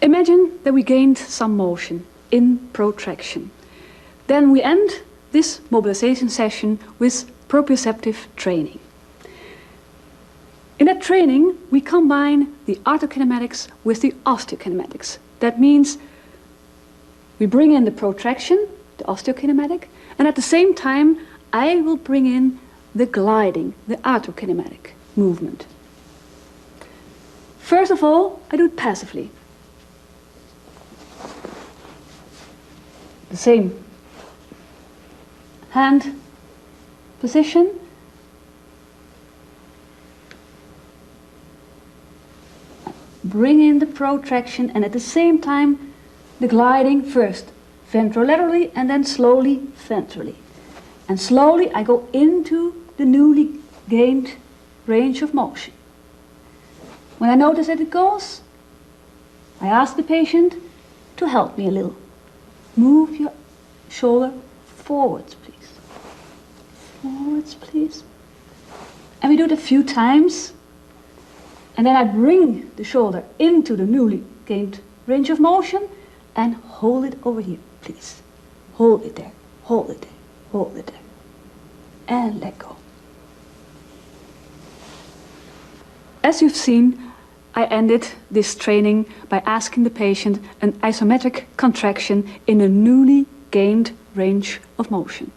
Imagine that we gained some motion in protraction. Then we end this mobilization session with proprioceptive training. In that training, we combine the arthrokinematics with the osteokinematics. That means we bring in the protraction, the osteokinematic, and at the same time, I will bring in the gliding, the arthrokinematic movement. First of all, I do it passively. The same hand position. Bring in the protraction and at the same time the gliding, first ventrolaterally and then slowly ventrally. And slowly I go into the newly gained range of motion. When I notice that it goes, I ask the patient to help me a little. Move your shoulder forwards, please. Forwards, please. And we do it a few times. And then I bring the shoulder into the newly gained range of motion and hold it over here, please. Hold it there, hold it there, hold it there. And let go. As you've seen, I ended this training by asking the patient an isometric contraction in a newly gained range of motion.